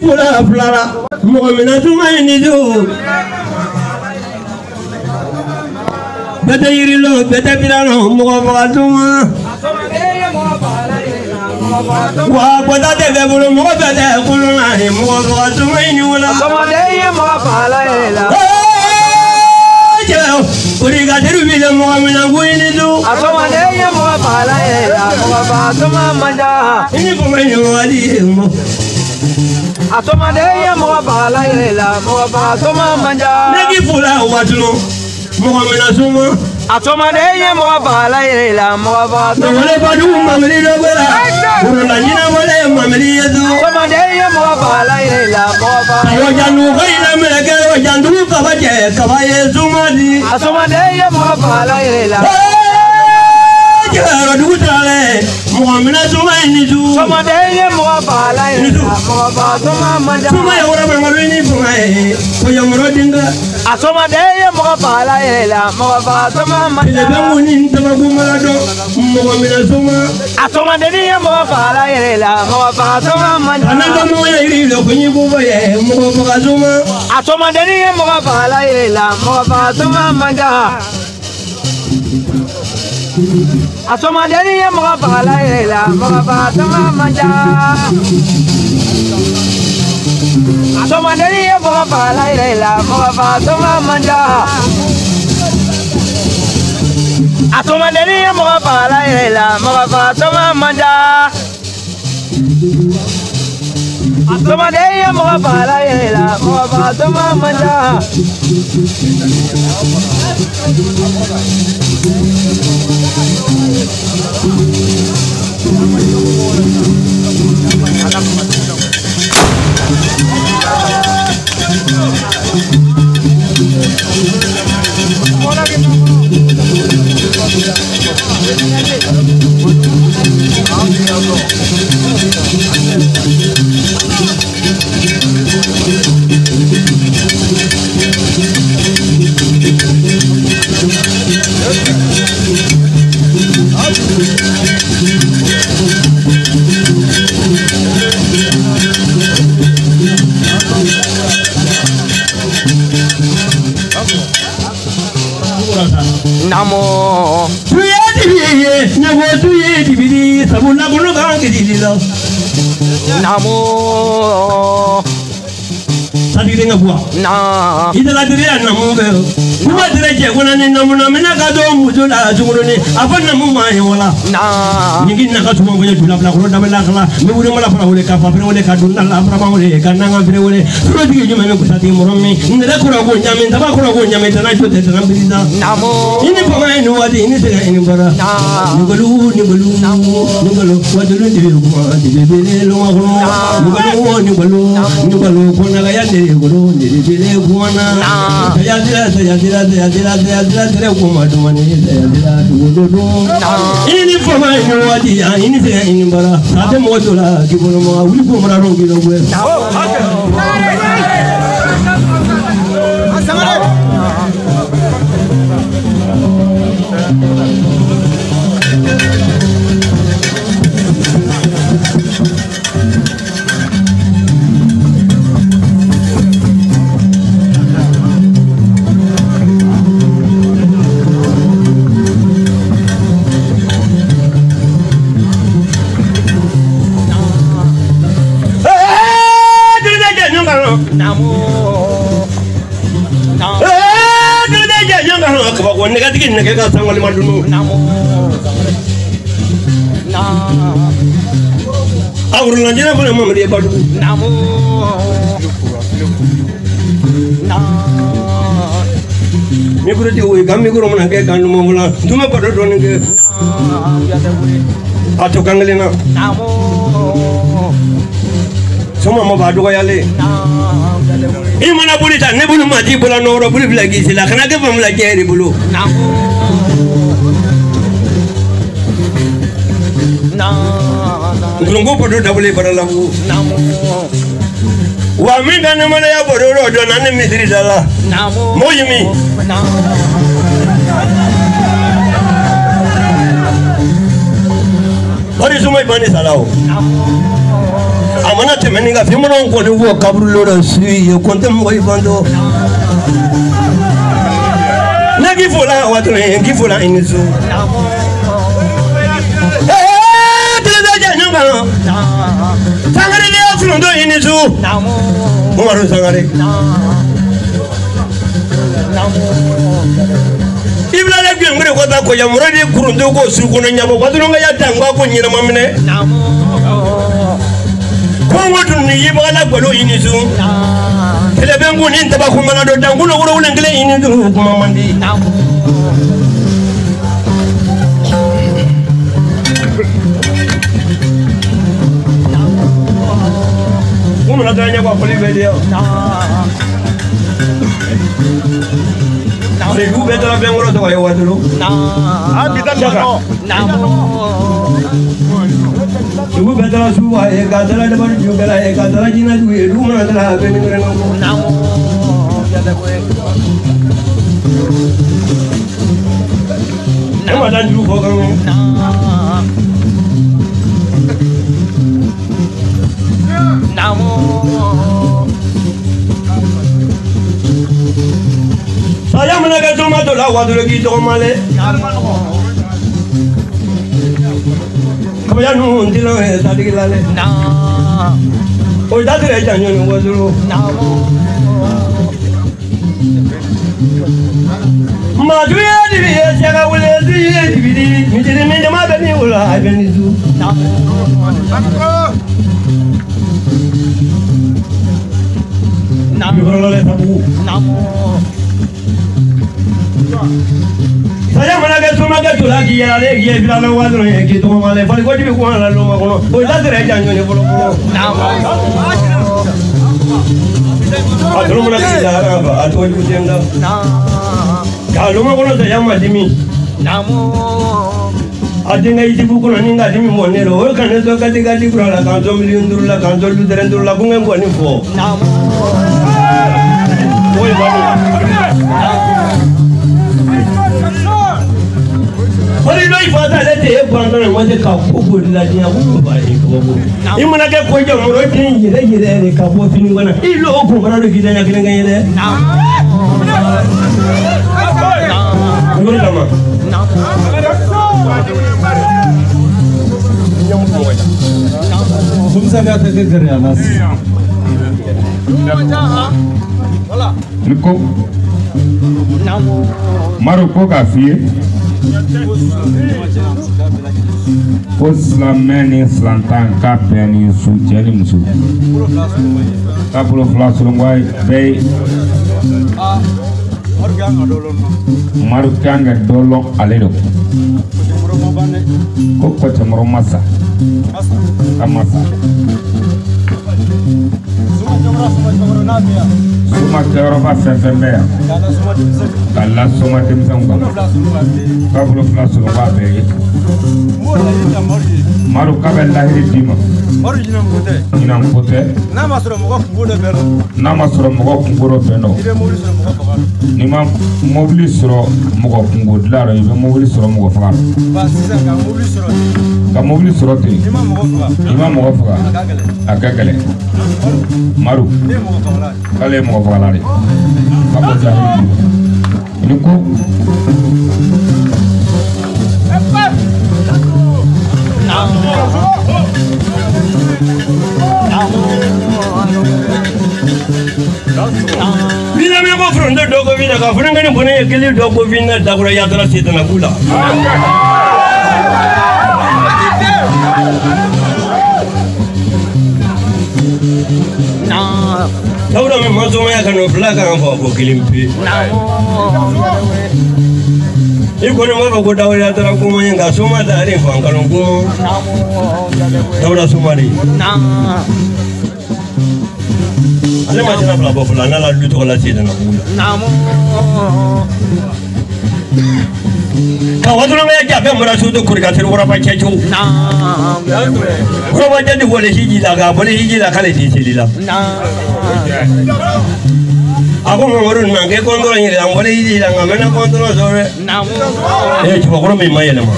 pula flara mu'mina tumaini do bete yirilo bete bilano mu'afatuma wa kwata de bebulu mu'afata kuluna ni mu'afatuma ni wala Somadeye mu'afala ela Uriga derubile mu'mina guini do Somadeye mu'afala ela mu'afatuma manja ini pomeni wali mo Somadeye mu'afala ela mu'afatuma manja negi pula watulo mu'mina suma Somadeye mu'afala ela mu'afatuma wale badu mamri do bela urula nyina wale mamri yedu Somadeye mu'afala ela mu'afatuma wajanu gaina meleke wajandu kabaje kabaye zumadi Somadeye mu'afala ela jara dutale mu'mina sumaini du Somadeye mu'afala ela mu'afatuma manja suma ya wara mamri fumae ko yamro dinga Somadeye mu'afala ela mu'afatuma manja ile bamuni tabagu malado mu'mina suma Somadeye mu'afala ela mu'afatuma manja ananda moya irilo kunyi bubaye mu'mina suma Somadeye mu'afala ela mu'afatuma manja Somadeye mu'afala ela mu'afatuma manja Somadeye mu'afala ela mu'afatuma manja Somadeye mu'afala ela mu'afatuma manja Somadeye mu'afala ela mu'afatuma manja Namo tuye dibiye nyabo tuye dibidi sabuna kuno kangi dililo Namo sadire ngabwa Na idala dire namu be kuma dire je kuna ni namu na mina ka do mujula junguru ni afa namu ma ye wala Na ningi na ka tuma ngoye dula bla ko damela kala mi wure mala fara wole ka fa fere wole ka dunna la fara ma wole ka nanga fere wole suro dige juma me kusati moromi ndere kura go nyame ndaba kura go nyame tana jote tana biza Namo ini pama ini wadi ini tega ini bara nugolu wadulu dibi kuma dibi bele lo ma kono nugolu kona ga yande golu dibi bele kuma ya dira dire kuma do mani ya dira do ini pama ini wadi ini tega ini bara ate mo dola kibono ma wuli ko mara ro gilo gwe nega ka sangwali madunu awru na jina bole mamri badu mi guru di o gammi guru mona ke kanu mamula duma badu don ke ato kangalina soma mo badu ko yale I mana buli ta ne bulu mati bula noro buli bila gisila kana ke famula keri bulu Ngungu podo double baralahu wa minda ne mana ya bodo do na ne midri dala moyimi Ori sumai bani salao mana temeni ga fi mono ko de wo kabru lo si yo konte mo ibando na gifola wa to gifola inizu Sangare de afrondo inizu Umaru sangare Ibla la ngure ko ta ko ya muradi kurundo ko su ko nyabo ko dunga ya tangwa ko nyina mamne ko ngodu ni yiba la golo inizu ele bengu ni ntaba ko mala do dangulo wuro wule ngile inizu ko mamandi Uno tanya kwa poli video. Ribu betul apa yang urut kau yang dulu. Ribu betul semua. Kata lah dapat juga lah. Kata lah jinak juga. Rumah mana lah apa yang orang ngomong. Nama dan juga kamu. Saya menaga cuma tu lah, waktu lagi tu kemana? Kemudian nanti lah, tadi kita le. Oh, tadi lah jangan waktu dulu. Maju ya di dia, siapa boleh di dia, mesti minta mana ni ulah, apa ni tu? Saya menaga cuma tu lagi ya, dia bilang lawan tu yang kita malah, paling kau juga kuat lalu makono. Oh, tadi lah jangan ni puluh. Aduh menaga jalan apa? Aduh itu jenda. Kalau makono saya mati mi. Ada ngai ibu kono ni ngai mi monero. Kan itu kati kurang lah. Kantor milion dulu lah, kantor dulu lah. Bunga buat ni po. Oi bani. Hari loi fata lete bandar mande kapu boleh aku bari kapu. Ini mana ke kau jauh orang ini jere kapu sini mana? Ilo aku mana ada kita nak kena kaya ni. Boleh lama. Kumsa kata kerja mas. Luko Maruko kafir Oslameni slantan kapeni sujani musu Kapulo flasulungwai bay Marukanga dolo aledo Koko chamoro masa Kamasa Suma Europa Sefemea Kala Suma Timsanga Kabulo Flasu Wabe Maru Kabel Lahiri Dima Inam Pote Nama Sura Mogo Kunguro Beno Nima Mobili Sura Mogo Kungo Dlara Ibe Mobili Sura Mogo Fakar Ka Mobili Sura Te Ima Mogo Fakar Akagale Maru Kale Mogo Fakalari Kabo Jahili Nuko Bila me ko front dogo vina ka front ngani bone kili dogo vina dagura yatra setana kula Daura me mazo me kana flaga ngafo ko kilimpi Iko ni mwa ko daura yatra ko mwenga soma dari ko ankalongo Daura sumari Ale macam apa lah bola nala dulu tu kalau cina nak bola. Namo. Kau tu nama yang apa merasa tu kurang terus orang pakai cu. Nam. Orang macam tu boleh hiji lah, boleh hiji lah kalau di sini lah. Nam. Ako mamaru na ke kontrol ni lang wala hindi lang kami na kontrol sore. Coba ko may maya naman.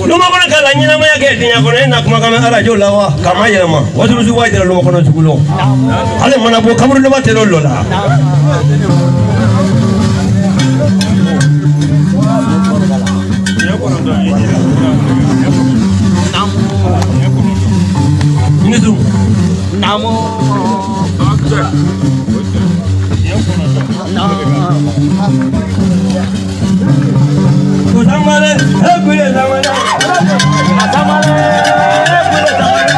Luma ko na kala niya naman yung niya ko na kumakama ara jo lawa kamaya naman. Wasu suway dira luma ko na sugulo. Ale mana po kamuru naman telo lola. Ini tu. Namo. Samale, hebule samale. Samale, hebule samale.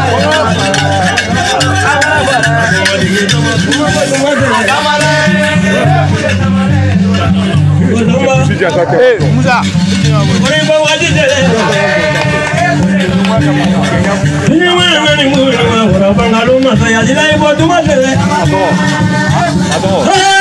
Musa. Kore bawa di deh. Ini mana ni mula orang Bangalore masa ya, jadi ibu tu mana? Aduh.